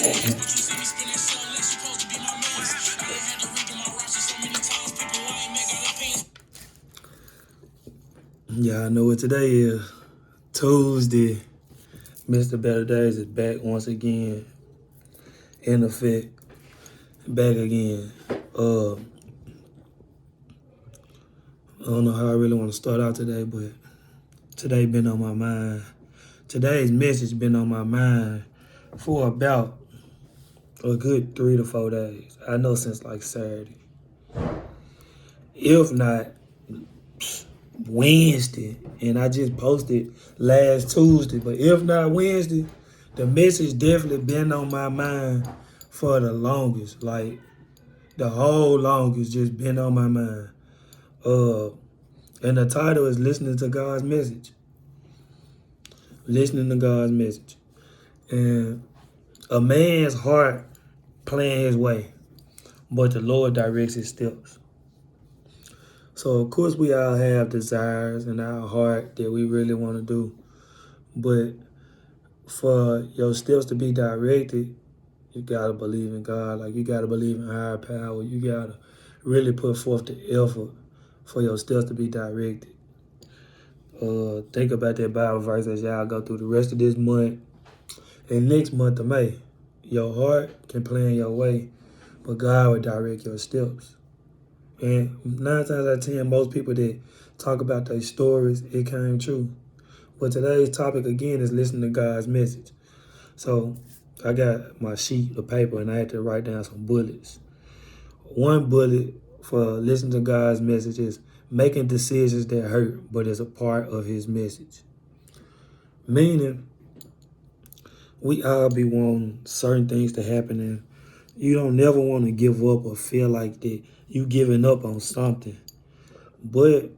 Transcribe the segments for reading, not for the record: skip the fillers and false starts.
Yeah, I know what today is. Tuesday. Mr. Better Days is back once again. In effect. Back again. I don't know how I really want to start out today, but today been on my mind. Today's message been on my mind for about a good 3 to 4 days. I know since like Saturday. If not Wednesday. And I just posted last Tuesday. But if not Wednesday, the message definitely been on my mind for the longest. Like the whole longest just been on my mind. And the title is Listening to God's Message. Listening to God's message. And a man's heart plan his way, but the Lord directs his steps. So of course we all have desires in our heart that we really want to do. But for your steps to be directed, you gotta believe in God. Like you gotta believe in higher power. You gotta really put forth the effort for your steps to be directed. Think about that Bible verse as y'all go through the rest of this month and next month of May. Your heart can plan your way, but God will direct your steps. And 9 times out of 10, most people that talk about their stories, it came true. But today's topic again is listening to God's message. So I got my sheet of paper and I had to write down some bullets. One bullet for listening to God's message is making decisions that hurt, but is a part of his message. Meaning, we all be wanting certain things to happen and you don't never want to give up or feel like that you giving up on something. But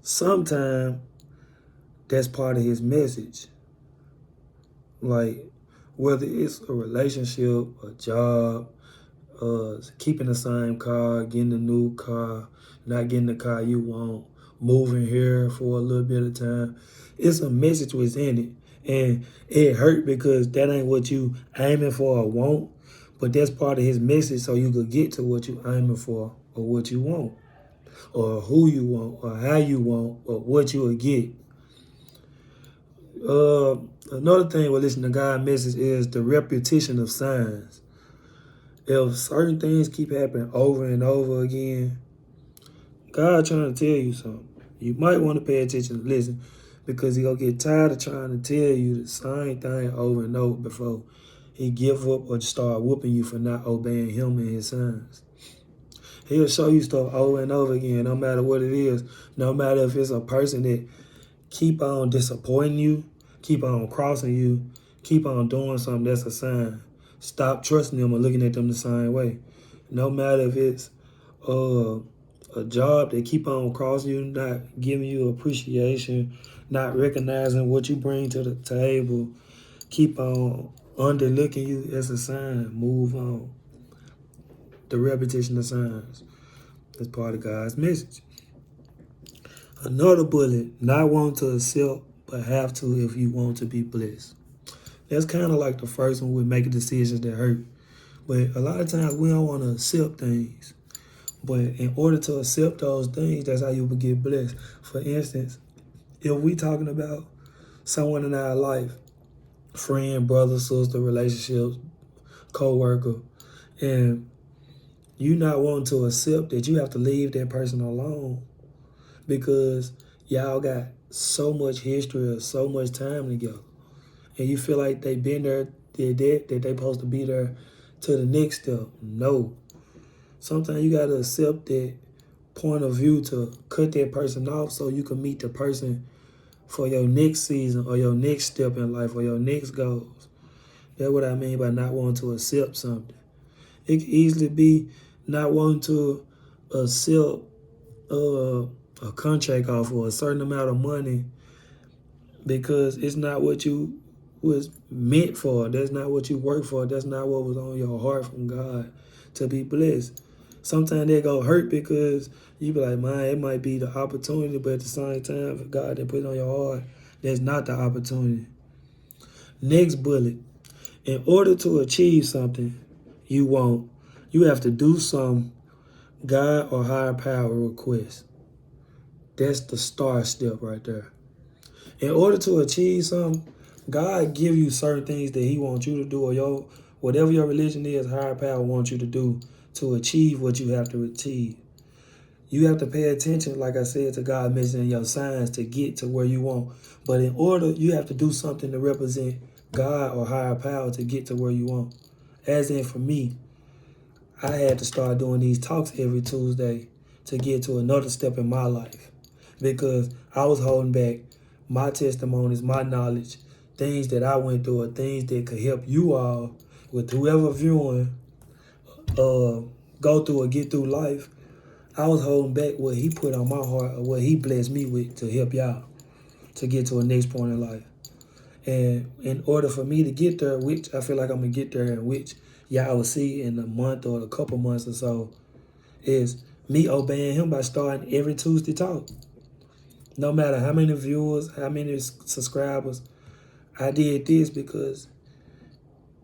sometimes that's part of his message. Like whether it's a relationship, a job, keeping the same car, getting a new car, not getting the car you want, moving here for a little bit of time. It's a message within it. And it hurt because that ain't what you aiming for or want. But that's part of his message so you could get to what you aiming for or what you want. Or who you want or how you want or what you will get. Another thing with listening to God's message is the repetition of signs. If certain things keep happening over and over again, God trying to tell you something. You might want to pay attention and listen because he gonna get tired of trying to tell you the same thing over and over before he give up or start whooping you for not obeying him and his signs. He'll show you stuff over and over again, no matter what it is. No matter if it's a person that keep on disappointing you, keep on crossing you, keep on doing something, that's a sign. Stop trusting them or looking at them the same way. No matter if it's a job that keep on crossing you, not giving you appreciation, not recognizing what you bring to the table, keep on underlooking you, as a sign. Move on. The repetition of signs is part of God's message. Another bullet, not wanting to accept, but have to if you want to be blessed. That's kind of like the first one with making decisions that hurt. But a lot of times we don't want to accept things. But in order to accept those things, that's how you will get blessed. For instance, if we talking about someone in our life, friend, brother, sister, relationships, co-worker, and you not wanting to accept that you have to leave that person alone because y'all got so much history or so much time together. And you feel like they been there, did that they supposed to be there to the next step. No. Sometimes you got to accept that point of view to cut that person off so you can meet the person for your next season or your next step in life or your next goals. That's what I mean by not wanting to accept something. It can easily be not wanting to accept a contract offer or a certain amount of money because it's not what you was meant for. That's not what you worked for. That's not what was on your heart from God to be blessed. Sometimes they go hurt because you be like, man, it might be the opportunity, but at the same time, if God didn't put it on your heart, that's not the opportunity. Next bullet, In order to achieve something you want, you have to do some God or higher power request. That's the start step right there. In order to achieve something, God give you certain things that he wants you to do, or whatever your religion is, higher power wants you to do to achieve what you have to achieve. You have to pay attention, like I said, to God mentioning your signs to get to where you want. But in order, you have to do something to represent God or higher power to get to where you want. As in for me, I had to start doing these talks every Tuesday to get to another step in my life. Because I was holding back my testimonies, my knowledge, things that I went through, or things that could help you all with whoever viewing go through or get through life. I was holding back what he put on my heart, or what he blessed me with to help y'all to get to a next point in life. And in order for me to get there, which I feel like I'm going to get there, and which y'all will see in a month or a couple months or so, is me obeying him by starting every Tuesday talk. No matter how many viewers, how many subscribers, I did this because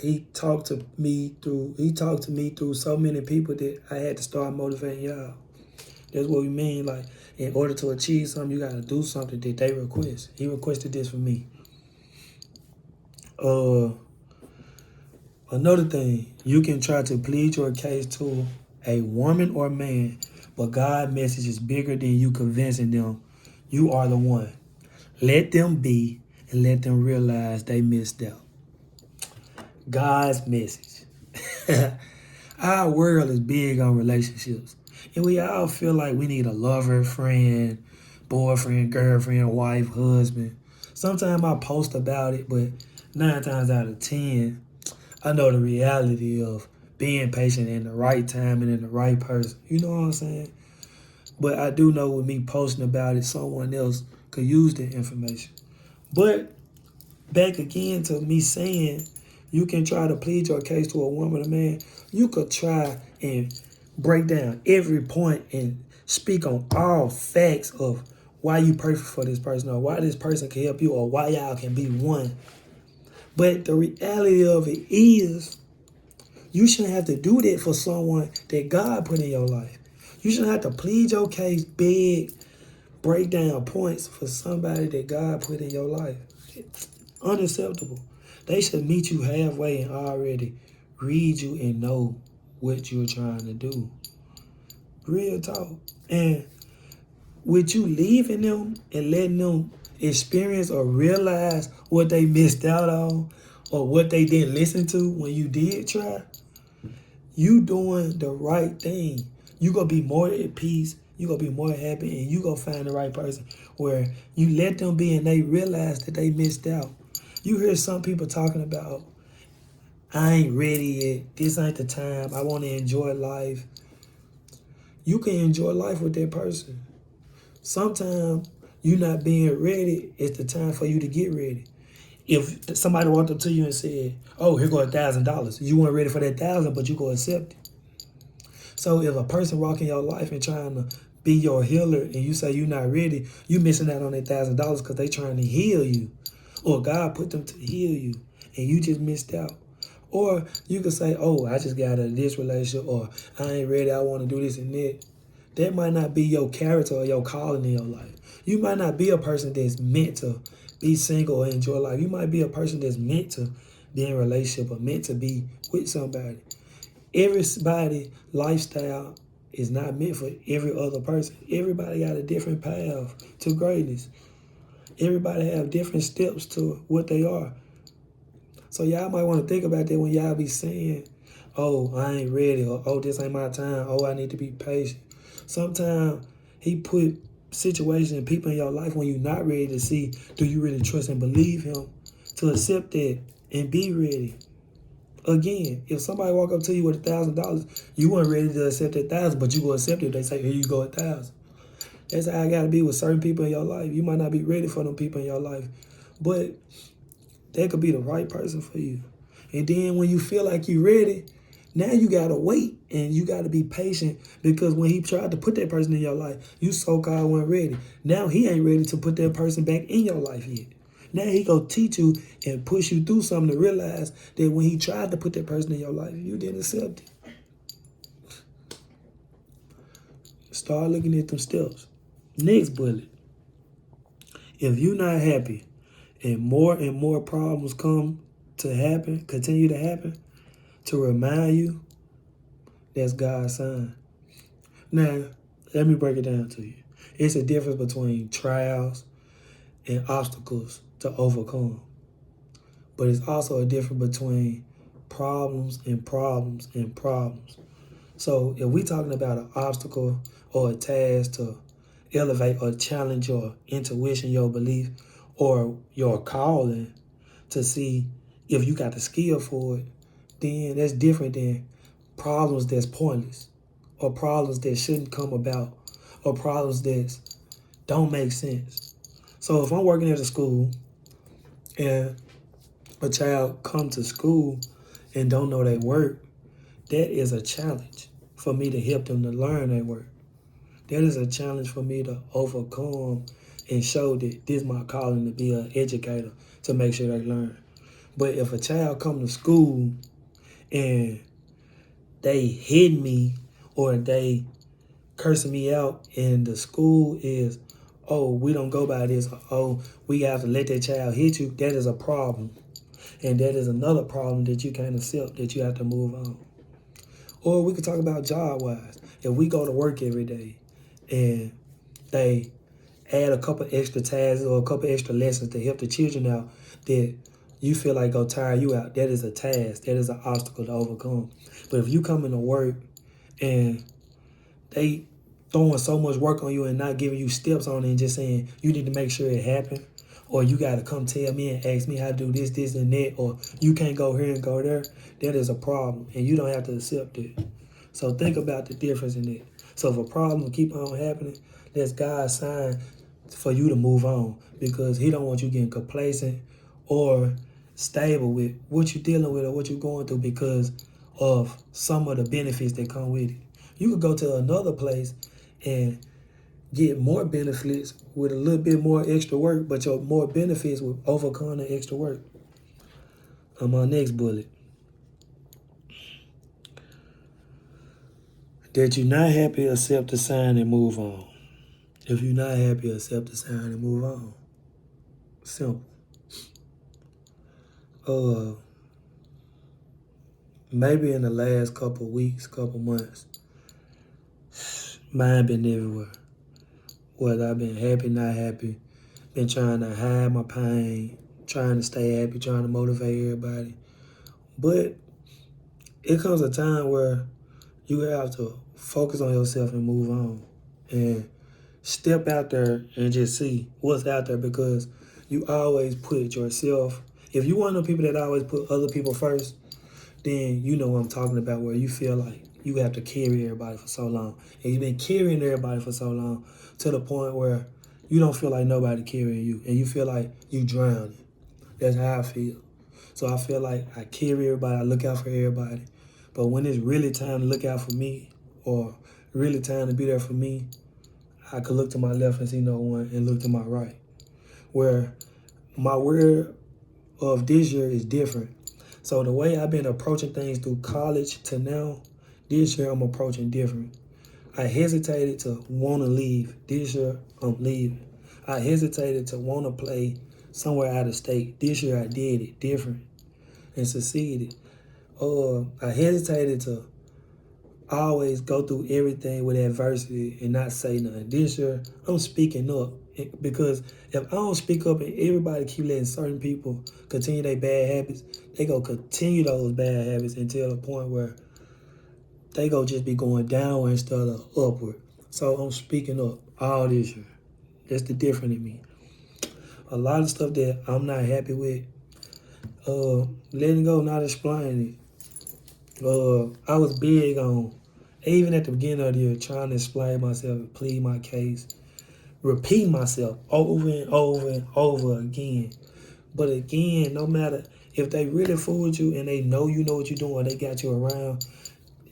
he talked to me through so many people that I had to start motivating y'all. That's what we mean. Like, in order to achieve something, you got to do something that they request. He requested this for me. Another thing, you can try to plead your case to a woman or man, but God's message is bigger than you convincing them you are the one. Let them be, and let them realize they missed out. God's message. Our world is big on relationships. And we all feel like we need a lover, friend, boyfriend, girlfriend, wife, husband. Sometimes I post about it, but 9 times out of 10, I know the reality of being patient in the right time and in the right person. You know what I'm saying? But I do know with me posting about it, someone else could use the information. But back again to me saying, you can try to plead your case to a woman or man. You could try and break down every point and speak on all facts of why you perfect for this person, or why this person can help you, or why y'all can be one. But the reality of it is, you shouldn't have to do that for someone that God put in your life. You shouldn't have to plead your case big, break down points for somebody that God put in your life. It's unacceptable. They should meet you halfway and already read you and know what you're trying to do. Real talk. And with you leaving them and letting them experience or realize what they missed out on, or what they didn't listen to when you did try, you doing the right thing. You gonna be more at peace, you gonna be more happy, and you gonna find the right person where you let them be and they realize that they missed out. You hear some people talking about, I ain't ready yet, this ain't the time, I want to enjoy life. You can enjoy life with that person. Sometimes you not being ready, it's the time for you to get ready. If somebody walked up to you and said, oh, here go $1,000, you weren't ready for that 1,000, but you go accept it. So if a person walking your life and trying to be your healer and you say you're not ready, you missing out on that $1,000 because they trying to heal you. Or God put them to heal you and you just missed out. Or you could say, oh, I just got out of this relationship, or I ain't ready, I want to do this and that. That might not be your character or your calling in your life. You might not be a person that's meant to be single or enjoy life. You might be a person that's meant to be in a relationship or meant to be with somebody. Everybody's lifestyle is not meant for every other person. Everybody got a different path to greatness. Everybody have different steps to what they are. So y'all might want to think about that when y'all be saying, oh, I ain't ready, or oh, this ain't my time, oh, I need to be patient. Sometimes he put situations and people in your life when you're not ready to see, do you really trust and believe him, to accept that and be ready. Again, if somebody walk up to you with $1,000, you weren't ready to accept that 1,000, but you go accept it. They say, here you go, 1,000. That's how I gotta be with certain people in your life. You might not be ready for them people in your life, but that could be the right person for you. And then when you feel like you're ready, now you gotta wait and you gotta be patient, because when he tried to put that person in your life, you so-called weren't ready. Now he ain't ready to put that person back in your life yet. Now he go teach you and push you through something to realize that when he tried to put that person in your life, you didn't accept it. Start looking at them steps. Next bullet. If you're not happy and more problems continue to happen, to remind you, that's God's sign. Now, let me break it down to you. It's a difference between trials and obstacles to overcome. But it's also a difference between problems and problems and problems. So if we're talking about an obstacle or a task to elevate or challenge your intuition, your belief, or your calling to see if you got the skill for it, then that's different than problems that's pointless, or problems that shouldn't come about, or problems that don't make sense. So if I'm working at a school and a child come to school and don't know their work, that is a challenge for me to help them to learn their work. That is a challenge for me to overcome and show that this is my calling to be an educator, to make sure they learn. But if a child come to school and they hit me or they cursing me out and the school is, oh, we don't go by this, or, oh, we have to let that child hit you, that is a problem. And that is another problem that you can't accept, that you have to move on. Or we could talk about job-wise. If we go to work every day and they add a couple extra tasks or a couple extra lessons to help the children out that you feel like go tire you out, that is a task. That is an obstacle to overcome. But if you come into work and they throwing so much work on you and not giving you steps on it and just saying you need to make sure it happen, or you got to come tell me and ask me how to do this, this, and that, or you can't go here and go there, that is a problem, and you don't have to accept it. So think about the difference in it. So if a problem keep on happening, that's God's sign for you to move on, because he don't want you getting complacent or stable with what you're dealing with or what you're going through because of some of the benefits that come with it. You could go to another place and get more benefits with a little bit more extra work, but your more benefits will overcome the extra work. On my next bullet. That you're not happy, accept the sign and move on. If you're not happy, accept the sign and move on. Simple. Maybe in the last couple weeks, couple months, mine been everywhere. Whether I've been happy, not happy, been trying to hide my pain, trying to stay happy, trying to motivate everybody. But it comes a time where you have to focus on yourself and move on and step out there and just see what's out there, because you always put yourself, if you one of the people that always put other people first, then you know what I'm talking about, where you feel like you have to carry everybody for so long. And you've been carrying everybody for so long to the point where you don't feel like nobody carrying you and you feel like you drowning. That's how I feel. So I feel like I carry everybody, I look out for everybody. But when it's really time to look out for me or really time to be there for me, I could look to my left and see no one and look to my right. Where my word of this year is different. So the way I've been approaching things through college to now, this year I'm approaching different. I hesitated to want to leave. This year I'm leaving. I hesitated to want to play somewhere out of state. This year I did it different and succeeded. I hesitated to always go through everything with adversity and not say nothing. This year, I'm speaking up, because if I don't speak up and everybody keep letting certain people continue their bad habits, they go continue those bad habits until the point where they go just be going downward instead of upward. So I'm speaking up all this year. That's the difference in me. A lot of stuff that I'm not happy with, letting go, not explaining it. I was big on, even at the beginning of the year, trying to explain myself and plead my case, repeat myself over and over and over again. But again, no matter if they really fooled you and they know you know what you're doing, they got you around,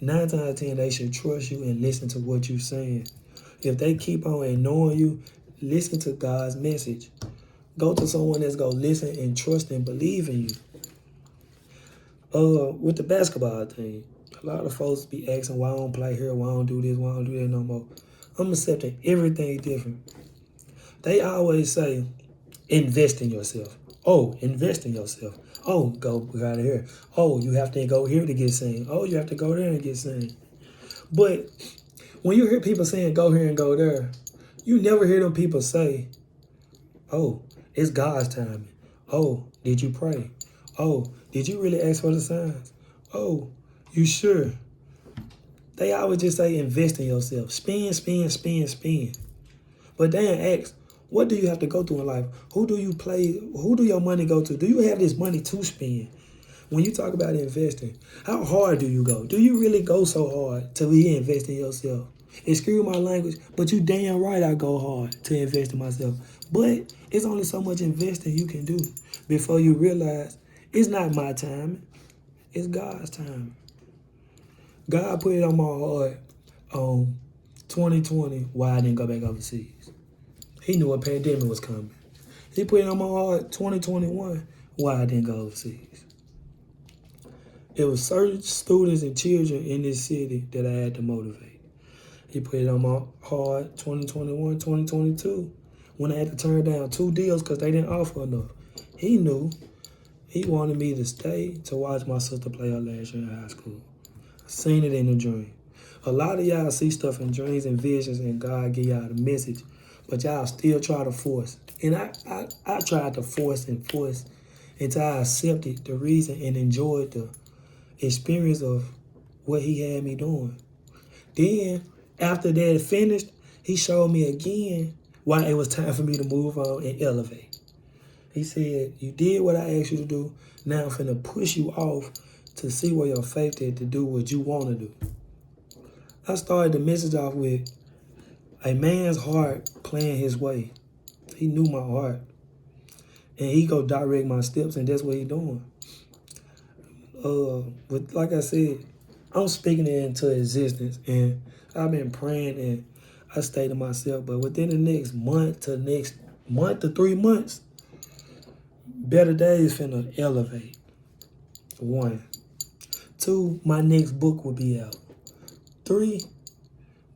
9 times out of 10, they should trust you and listen to what you're saying. If they keep on ignoring you, listen to God's message. Go to someone that's going to listen and trust and believe in you. With the basketball team, a lot of folks be asking why I don't play here, why I don't do this, why I don't do that no more. I'm accepting everything different. They always say, invest in yourself. Oh, invest in yourself. Oh, go out of here. Oh, you have to go here to get seen. Oh, you have to go there and get seen. But when you hear people saying go here and go there, you never hear them people say, oh, it's God's timing. Oh, did you pray? Oh, did you really ask for the signs? Oh, you sure? They always just say invest in yourself. Spend, spend, spend, spend. But then ask, what do you have to go through in life? Who do you play? Who do your money go to? Do you have this money to spend? When you talk about investing, how hard do you go? Do you really go so hard to be investing in yourself? Excuse my language, but you damn right I go hard to invest in myself. But it's only so much investing you can do before you realize it's not my time, it's God's time. God put it on my heart 2020 why I didn't go back overseas. He knew a pandemic was coming. He put it on my heart 2021 why I didn't go overseas. There was certain students and children in this city that I had to motivate. He put it on my heart 2021, 2022 when I had to turn down 2 deals because they didn't offer enough. He knew. He wanted me to stay to watch my sister play her last year in high school. I seen it in a dream. A lot of y'all see stuff in dreams and visions and God give y'all the message, but y'all still try to force. And I tried to force until I accepted the reason and enjoyed the experience of what he had me doing. Then, after that finished, he showed me again why it was time for me to move on and elevate. He said, you did what I asked you to do. Now I'm finna push you off to see where your faith is to do what you want to do. I started the message off with a man's heart playing his way. He knew my heart. And he go direct my steps, and that's what he doing. But like I said, I'm speaking it into existence, and I've been praying, and I stayed to myself. But within the next month to 3 months, Better Days finna elevate. 1. 2, my next book will be out. 3,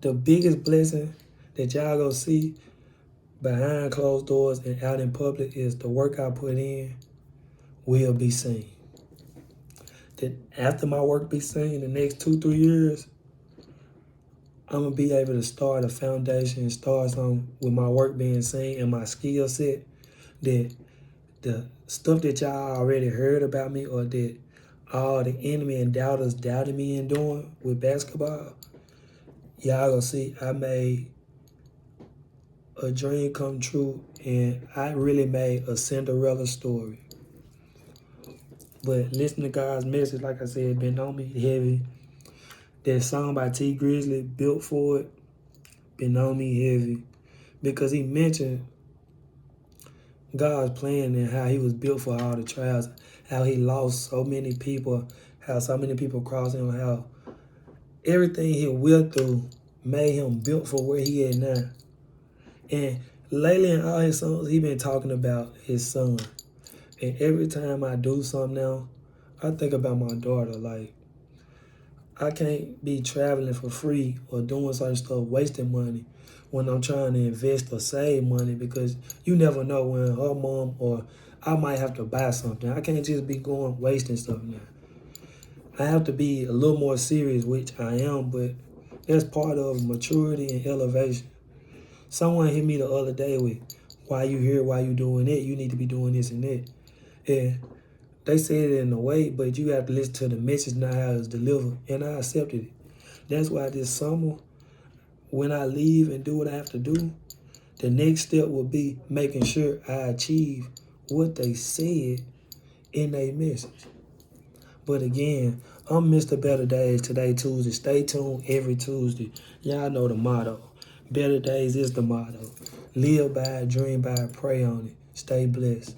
the biggest blessing that y'all gonna see behind closed doors and out in public is the work I put in will be seen. That after my work be seen, the next 2-3 years, I'm gonna be able to start a foundation and start something with my work being seen and my skill set, that the stuff that y'all already heard about me or that all the enemy and doubters doubted me in doing with basketball, y'all gonna see I made a dream come true, and I really made a Cinderella story. But listen to God's message, like I said, been on me heavy. That song by T Grizzly, Built For It, been on me heavy. Because he mentioned God's plan and how he was built for all the trials, how he lost so many people, how so many people crossed him, how everything he went through made him built for where he is now. And lately in all his songs, he been talking about his son. And every time I do something now, I think about my daughter. Like, I can't be traveling for free or doing certain stuff, wasting money when I'm trying to invest or save money, because you never know when her mom or I might have to buy something. I can't just be going wasting stuff now. I have to be a little more serious, which I am, but that's part of maturity and elevation. Someone hit me the other day with, why you here, why you doing it, you need to be doing this and that. And they said it in a way, but you have to listen to the message, not how it's delivered. And I accepted it. That's why this summer, when I leave and do what I have to do, the next step will be making sure I achieve what they said in their message. But again, I'm Mr. Better Days today, Tuesday. Stay tuned every Tuesday. Y'all know the motto. Better Days is the motto. Live by it, dream by it, pray on it. Stay blessed.